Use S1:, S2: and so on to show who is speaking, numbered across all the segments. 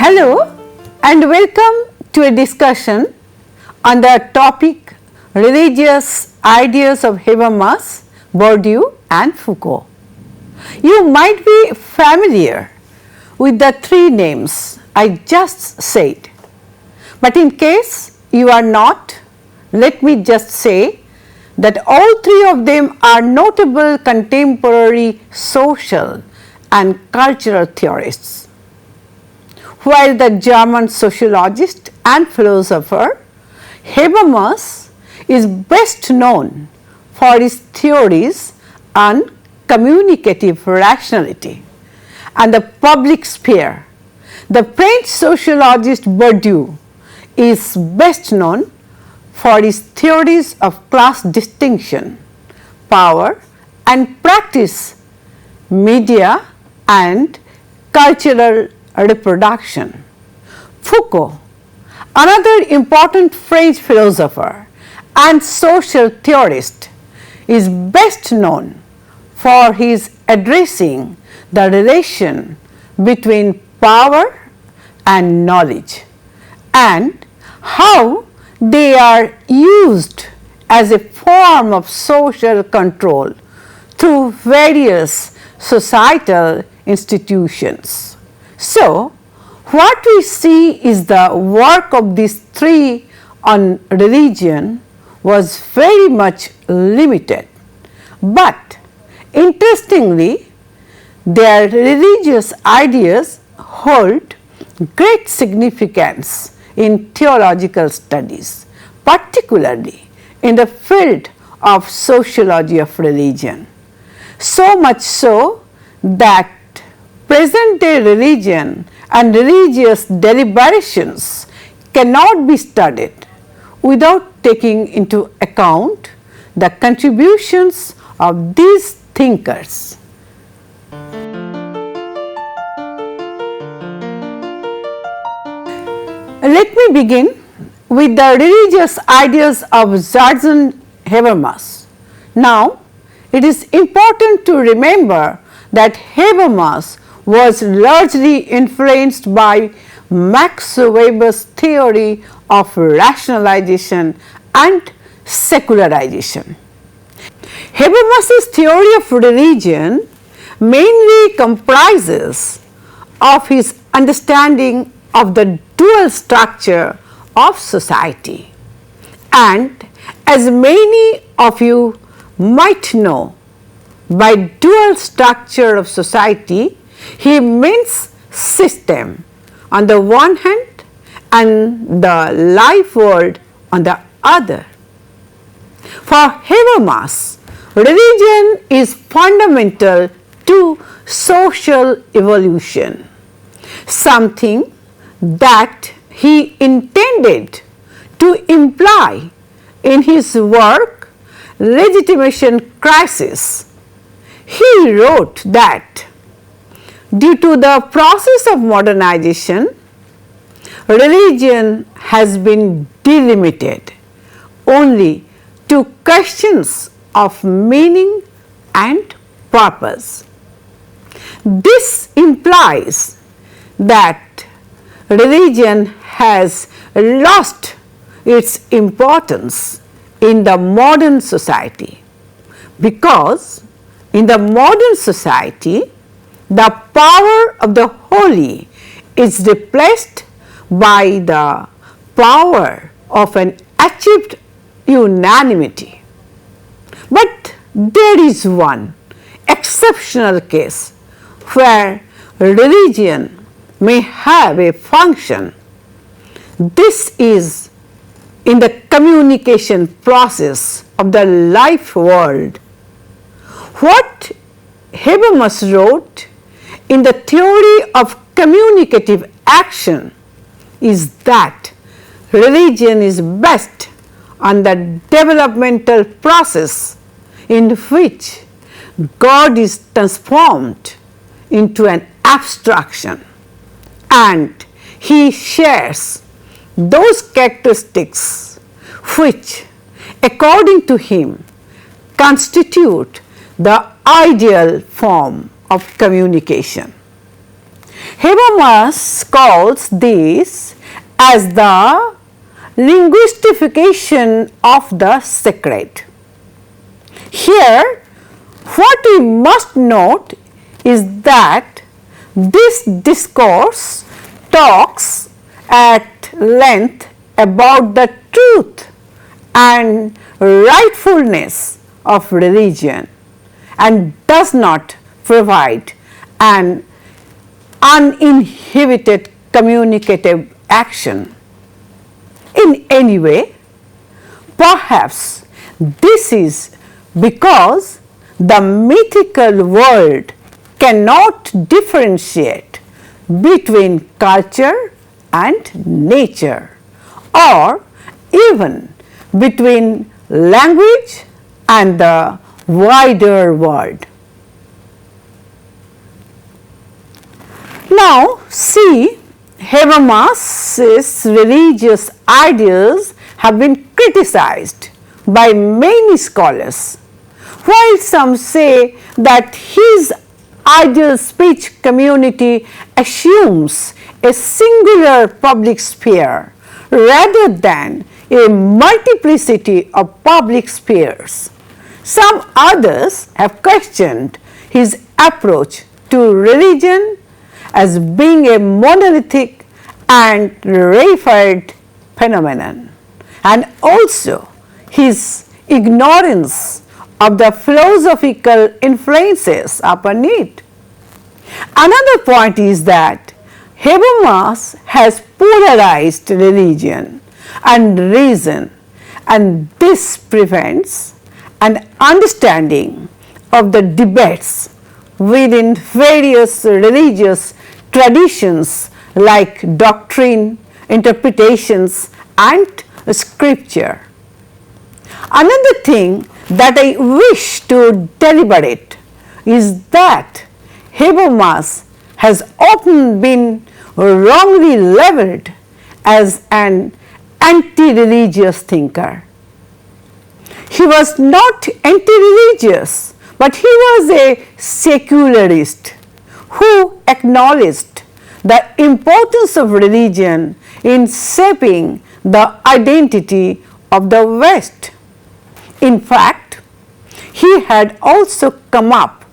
S1: Hello and welcome to a discussion on the topic religious ideas of Habermas, Bourdieu and Foucault. You might be familiar with the three names I just said, but in case you are not, let me just say that all three of them are notable contemporary social and cultural theorists. While the German sociologist and philosopher Habermas is best known for his theories on communicative rationality and the public sphere, the French sociologist Bourdieu is best known for his theories of class distinction, power and practice, media and cultural reproduction. Foucault, another important French philosopher and social theorist, is best known for his addressing the relation between power and knowledge and how they are used as a form of social control through various societal institutions. So, what we see is the work of these three on religion was very much limited, but interestingly their religious ideas hold great significance in theological studies, particularly in the field of sociology of religion. So much so that present day religion and religious deliberations cannot be studied without taking into account the contributions of these thinkers. Let me begin with the religious ideas of Sergeant Habermas. Now, it is important to remember that Habermas was largely influenced by Max Weber's theory of rationalization and secularization. Habermas's theory of religion mainly comprises of his understanding of the dual structure of society, and as many of you might know, by dual structure of society he means system on the one hand and the life world on the other. For Habermas, religion is fundamental to social evolution, something that he intended to imply in his work Legitimation Crisis. He wrote that due to the process of modernization, religion has been delimited only to questions of meaning and purpose. This implies that religion has lost its importance in the modern society, because in the modern society the power of the holy is replaced by the power of an achieved unanimity. But there is one exceptional case where religion may have a function. This is in the communication process of the life world. What Habermas wrote in the theory of communicative action is that religion is based on the developmental process in which God is transformed into an abstraction, and he shares those characteristics which, according to him, constitute the ideal form of communication. Habermas calls this as the linguistification of the sacred. Here, what we must note is that this discourse talks at length about the truth and rightfulness of religion and does not provide an uninhibited communicative action in any way. Perhaps this is because the mythical world cannot differentiate between culture and nature, or even between language and the wider world. Now, see, Habermas's religious ideas have been criticized by many scholars. While some say that his ideal speech community assumes a singular public sphere rather than a multiplicity of public spheres, some others have questioned his approach to religion as being a monolithic and rarefied phenomenon, and also his ignorance of the philosophical influences upon it. Another point is that Habermas has polarized religion and reason, and this prevents an understanding of the debates within various religious traditions like doctrine, interpretations, and scripture. Another thing that I wish to deliberate is that Habermas has often been wrongly labeled as an anti-religious thinker. He was not anti-religious, but he was a secularist who acknowledged the importance of religion in shaping the identity of the West. In fact, he had also come up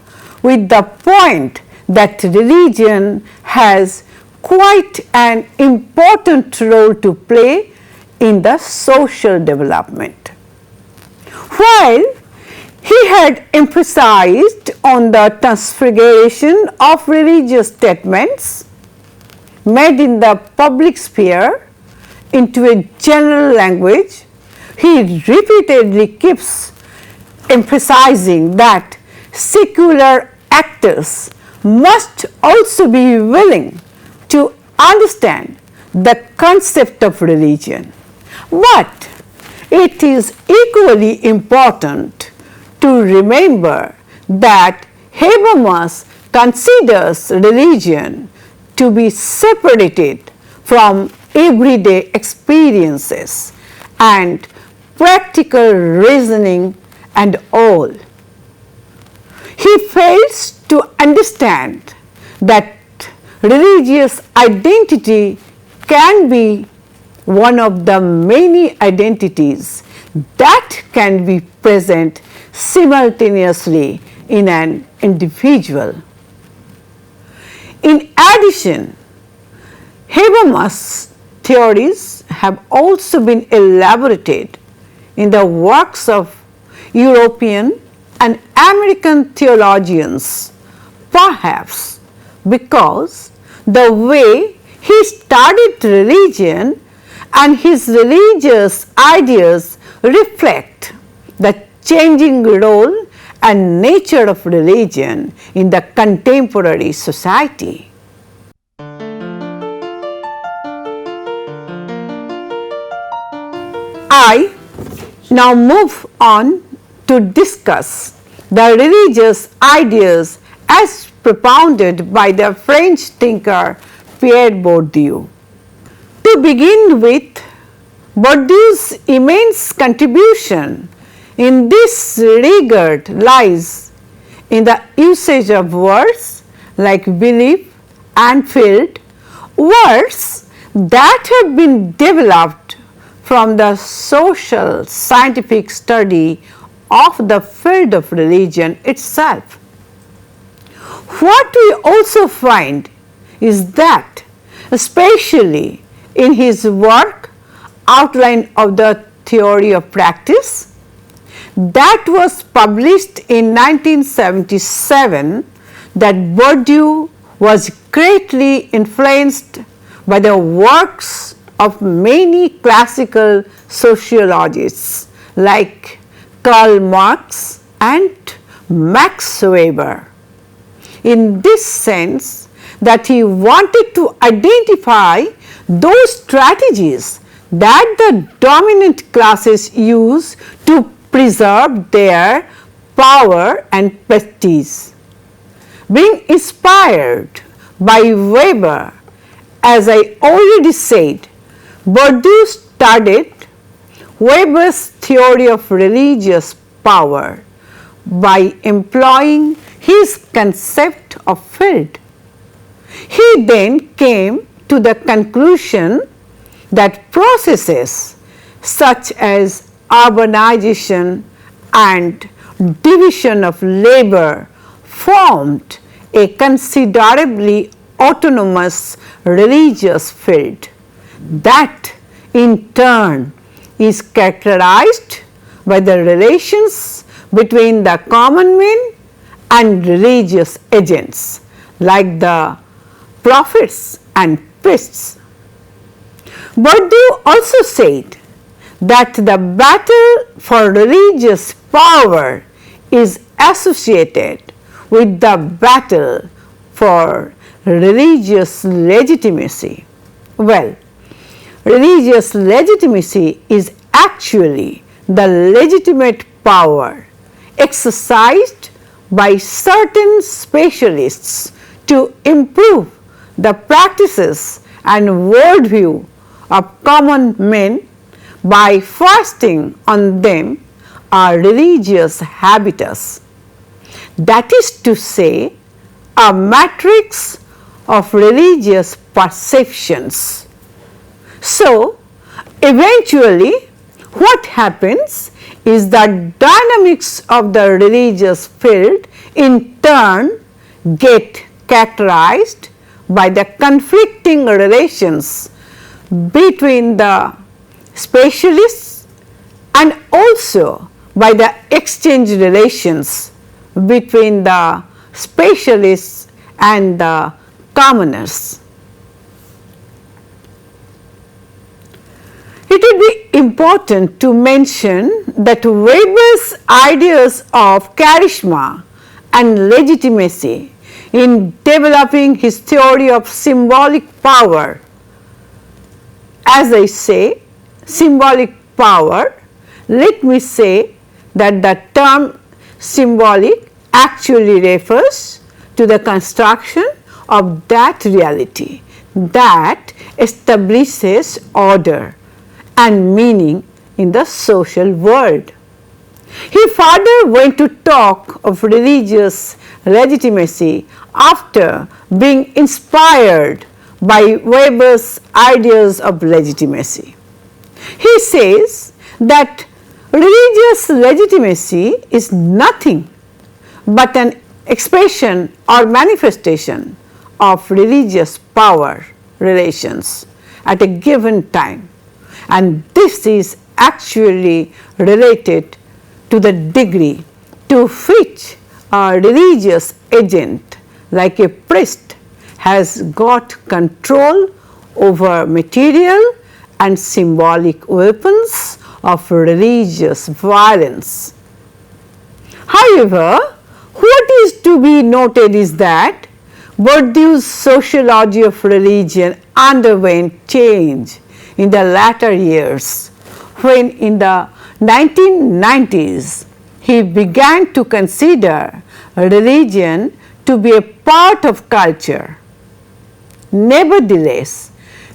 S1: with the point that religion has quite an important role to play in the social development. While he had emphasized on the transfiguration of religious statements made in the public sphere into a general language, he repeatedly keeps emphasizing that secular actors must also be willing to understand the concept of religion. But it is equally important to remember that Habermas considers religion to be separated from everyday experiences and practical reasoning and all. He fails to understand that religious identity can be one of the many identities that can be present simultaneously in an individual. In addition, Habermas' theories have also been elaborated in the works of European and American theologians, perhaps because the way he studied religion and his religious ideas reflect the changing role and nature of religion in the contemporary society. I now move on to discuss the religious ideas as propounded by the French thinker Pierre Bourdieu. To begin with, Bourdieu's immense contribution in this regard lies in the usage of words like belief and field words that have been developed from the social scientific study of the field of religion itself. What we also find is that, especially in his work Outline of the Theory of Practice, that was published in 1977, that Bourdieu was greatly influenced by the works of many classical sociologists like Karl Marx and Max Weber. In this sense, that he wanted to identify those strategies that the dominant classes use to preserve their power and prestige. Being inspired by Weber, as I already said, Bourdieu studied Weber's theory of religious power by employing his concept of field. He then came to the conclusion that processes such as urbanization and division of labor formed a considerably autonomous religious field that in turn is characterized by the relations between the common men and religious agents like the prophets and priests. Bourdieu also said that the battle for religious power is associated with the battle for religious legitimacy. Well, religious legitimacy is actually the legitimate power exercised by certain specialists to improve the practices and worldview of common men by foisting on them a religious habitus, that is to say, a matrix of religious perceptions. So, eventually what happens is the dynamics of the religious field in turn get characterized by the conflicting relations between the specialists and also by the exchange relations between the specialists and the commoners. It would be important to mention that Weber's ideas of charisma and legitimacy in developing his theory of symbolic power, as I say, symbolic power, let me say that the term symbolic actually refers to the construction of that reality that establishes order and meaning in the social world. He further went to talk of religious legitimacy after being inspired by Weber's ideas of legitimacy. He says that religious legitimacy is nothing but an expression or manifestation of religious power relations at a given time, and this is actually related to the degree to which a religious agent like a priest has got control over material and symbolic weapons of religious violence. However, what is to be noted is that Bourdieu's sociology of religion underwent change in the latter years, when in the 1990s he began to consider religion to be a part of culture. Nevertheless,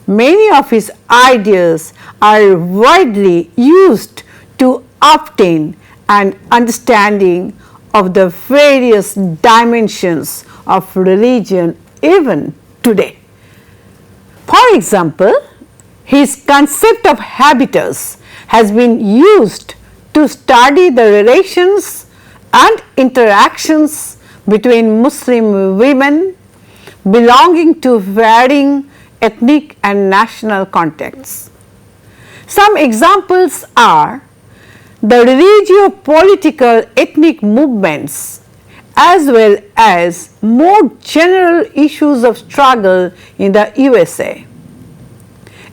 S1: many of his ideas are widely used to obtain an understanding of the various dimensions of religion even today. For example, his concept of habitus has been used to study the relations and interactions between Muslim women belonging to varying ethnic and national contexts. Some examples are the religio-political ethnic movements as well as more general issues of struggle in the USA.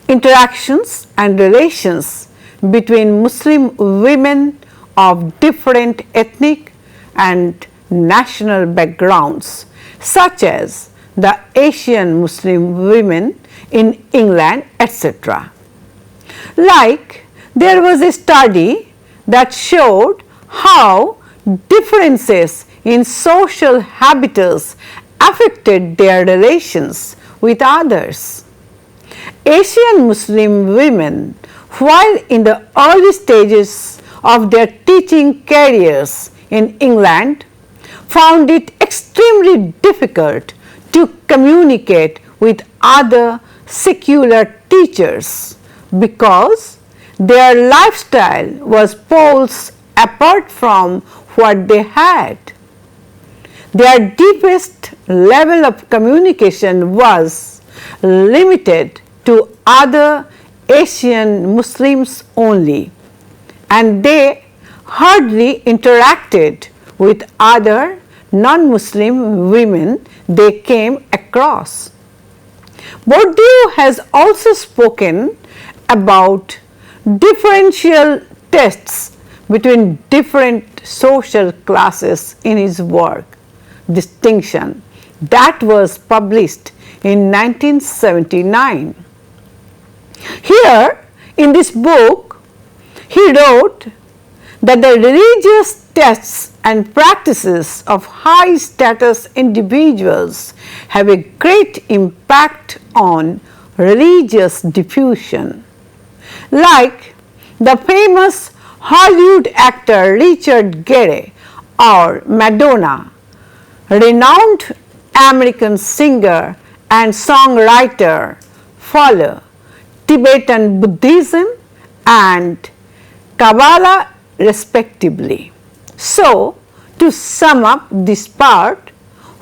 S1: Interactions and relations between Muslim women of different ethnic and national backgrounds, such as the Asian Muslim women in England, etc. Like there was a study that showed how differences in social habitus affected their relations with others. Asian Muslim women, while in the early stages of their teaching careers in England, found it extremely difficult to communicate with other secular teachers because their lifestyle was poles apart from what they had. Their deepest level of communication was limited to other Asian Muslims only, and they hardly interacted with other non-Muslim women they came across. Bourdieu has also spoken about differential tests between different social classes in his work, Distinction, that was published in 1979. Here in this book, he wrote that the religious tests and practices of high status individuals have a great impact on religious diffusion. Like the famous Hollywood actor Richard Gere or Madonna, renowned American singer and songwriter follow Tibetan Buddhism and Kabbalah respectively. So, to sum up this part,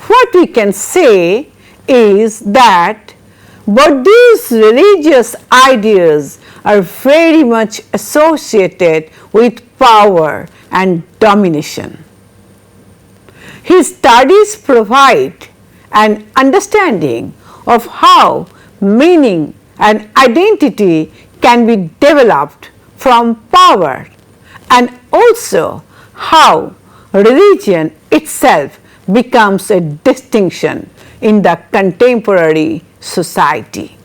S1: what we can say is that Bourdieu's religious ideas are very much associated with power and domination. His studies provide an understanding of how meaning and identity can be developed from power, and also how religion itself becomes a distinction in the contemporary society.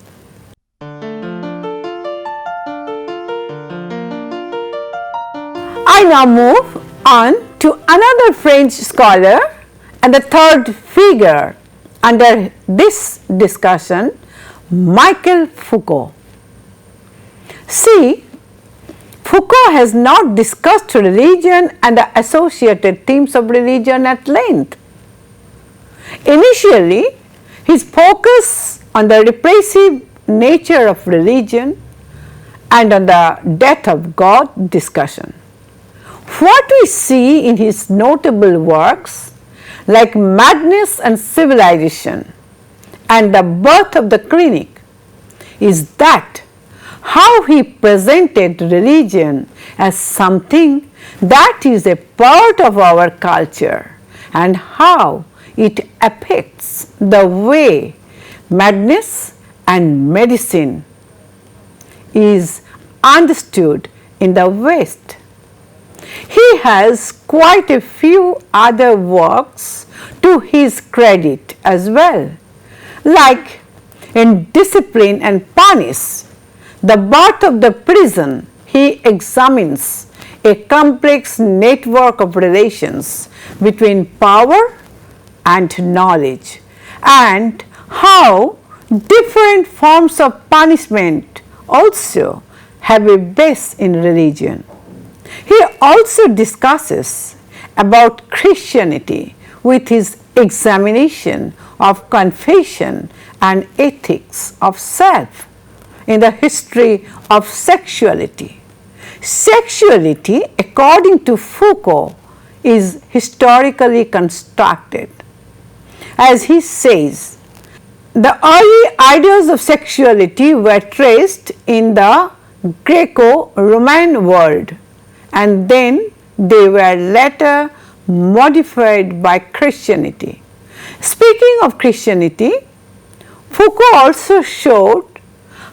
S1: I now move on to another French scholar and the third figure under this discussion, Michel Foucault. See, Foucault has not discussed religion and the associated themes of religion at length. Initially, his focus on the repressive nature of religion and on the death of God discussion. What we see in his notable works like Madness and Civilization and The Birth of the Clinic is that how he presented religion as something that is a part of our culture and how it affects the way madness and medicine is understood in the West. He has quite a few other works to his credit as well, like in Discipline and Punish, The Birth of the Prison. He examines a complex network of relations between power and knowledge and how different forms of punishment also have a base in religion. He also discusses about Christianity with his examination of confession and ethics of self in the history of sexuality. Sexuality, according to Foucault, is historically constructed. As he says, the early ideas of sexuality were traced in the Greco-Roman world, and then they were later modified by Christianity. Speaking of Christianity, Foucault also showed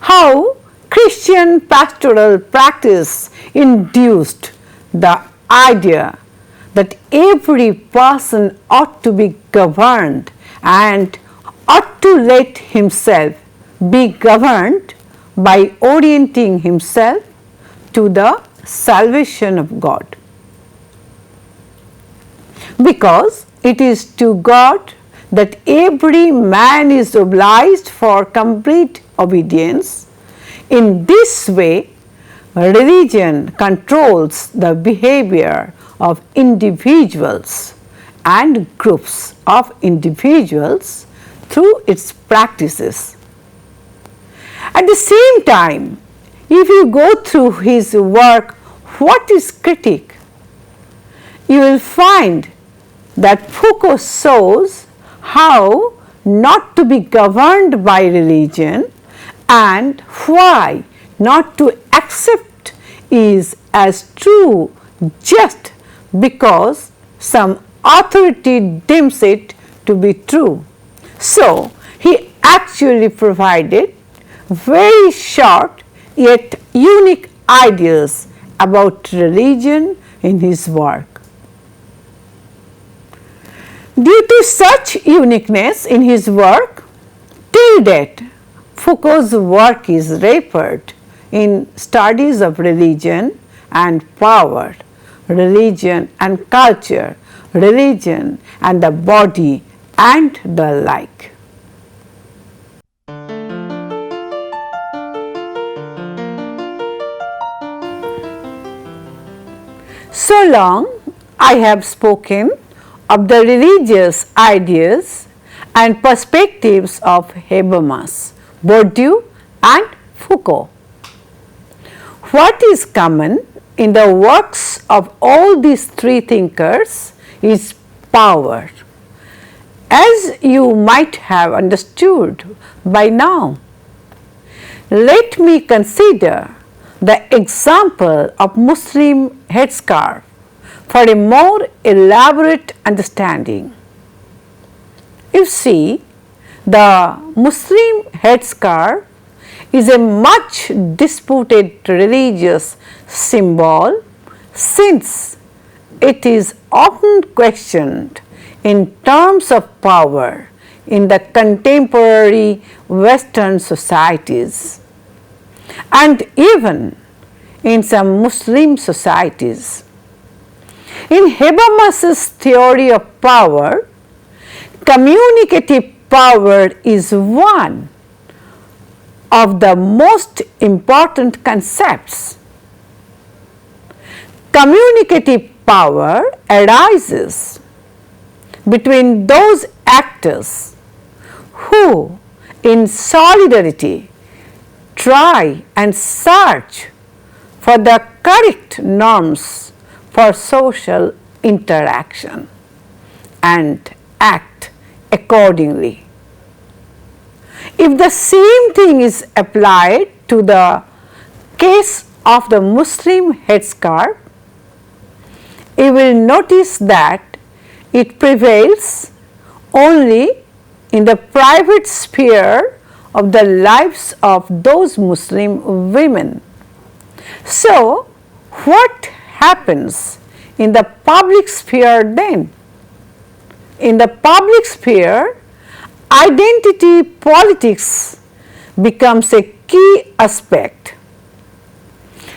S1: how Christian pastoral practice induced the idea that every person ought to be governed and ought to let himself be governed by orienting himself to the salvation of God. Because it is to God that every man is obliged for complete obedience. In this way, religion controls the behavior of individuals and groups of individuals through its practices. At the same time, if you go through his work, What is Critique?, you will find that Foucault shows how not to be governed by religion and why not to accept is as true just because some authority deems it to be true. So, he actually provided very short yet unique ideas about religion in his work. Due to such uniqueness in his work, till date, Foucault's work is referred in studies of religion and power, religion and culture, religion and the body, and the like. So long I have spoken of the religious ideas and perspectives of Habermas, Bourdieu, and Foucault. What is common in the works of all these three thinkers is power, as you might have understood by now. Let me consider the example of Muslim headscarf for a more elaborate understanding. You see, the Muslim headscarf is a much disputed religious symbol since it is often questioned in terms of power in the contemporary Western societies and even in some Muslim societies. In Habermas's theory of power, communicative power is one of the most important concepts. Communicative power arises between those actors who, in solidarity, try and search for the correct norms for social interaction and act accordingly. If the same thing is applied to the case of the Muslim headscarf, you will notice that it prevails only in the private sphere of the lives of those Muslim women. So, what happens in the public sphere then? In the public sphere, identity politics becomes a key aspect.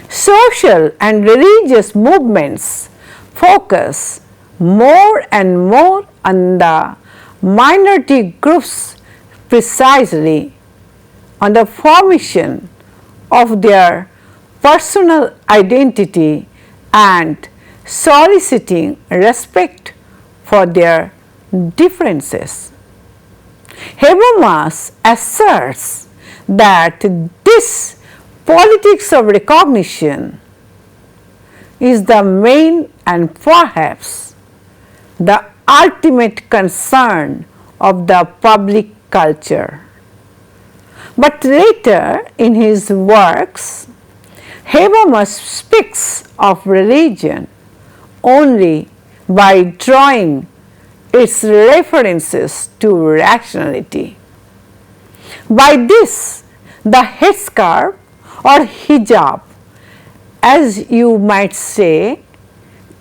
S1: Social and religious movements focus more and more on the minority groups, precisely on the formation of their personal identity and soliciting respect for their differences. Habermas asserts that this politics of recognition is the main and perhaps the ultimate concern of the public culture. But later in his works, Habermas speaks of religion only by drawing its references to rationality. By this, the headscarf or hijab, as you might say,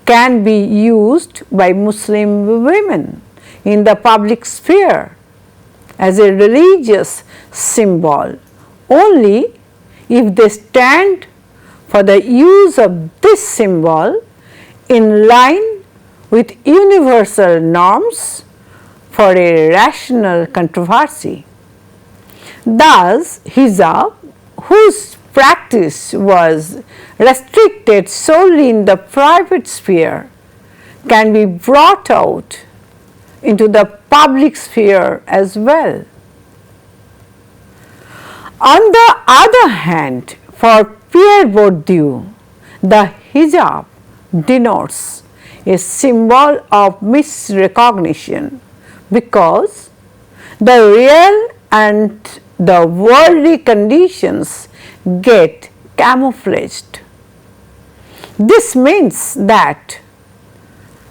S1: can be used by Muslim women in the public sphere as a religious symbol only if they stand for the use of this symbol in line with universal norms for a rational controversy. Thus, hijab, whose practice was restricted solely in the private sphere, can be brought out into the public sphere as well. On the other hand, for Pierre Bourdieu, the hijab denotes a symbol of misrecognition because the real and the worldly conditions get camouflaged. This means that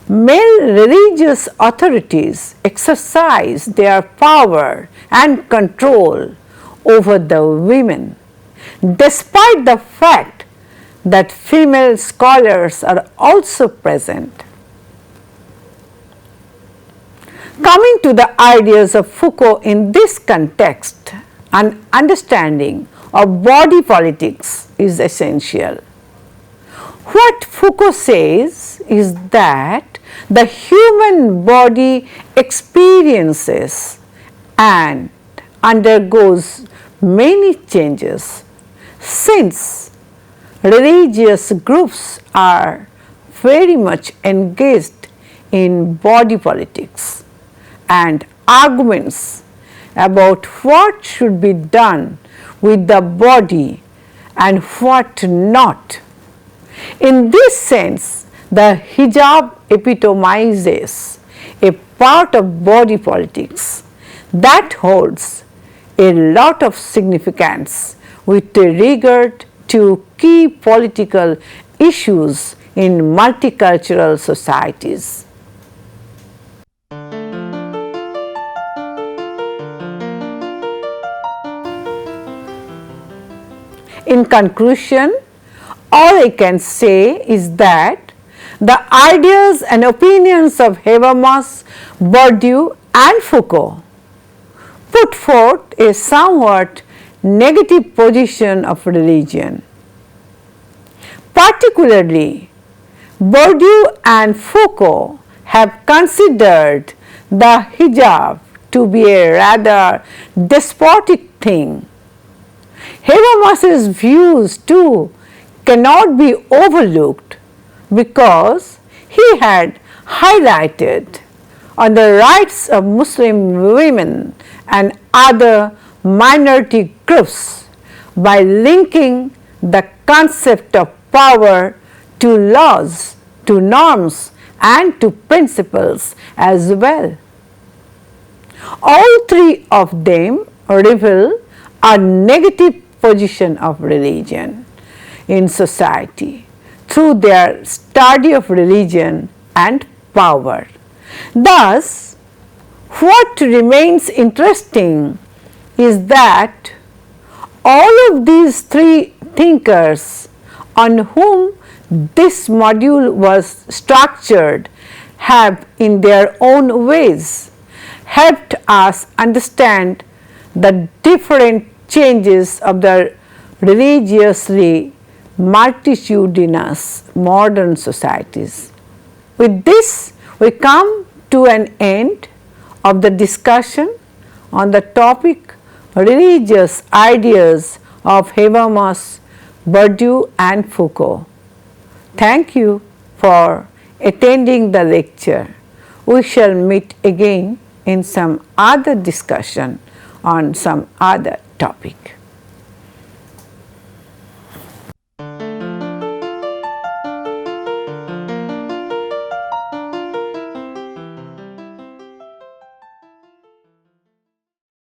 S1: male religious authorities exercise their power and control over the women, despite the fact that female scholars are also present. Coming to the ideas of Foucault in this context, an understanding of body politics is essential. What Foucault says is that the human body experiences and undergoes many changes since religious groups are very much engaged in body politics and arguments about what should be done with the body and what not. In this sense, the hijab epitomizes a part of body politics that holds a lot of significance with regard to key political issues in multicultural societies. In conclusion, all I can say is that the ideas and opinions of Habermas, Bourdieu and Foucault put forth a somewhat negative position of religion. Particularly, Bourdieu and Foucault have considered the hijab to be a rather despotic thing. Habermas's views too cannot be overlooked because he had highlighted on the rights of Muslim women and other minority groups by linking the concept of power to laws, to norms and to principles as well. All three of them reveal a negative position of religion in society through their study of religion and power. Thus, what remains interesting is that all of these three thinkers on whom this module was structured have in their own ways helped us understand the different changes of the religiously multitudinous modern societies. With this, we come to an end of the discussion on the topic religious ideas of Habermas, Bourdieu and Foucault. Thank you for attending the lecture. We shall meet again in some other discussion on some other topic.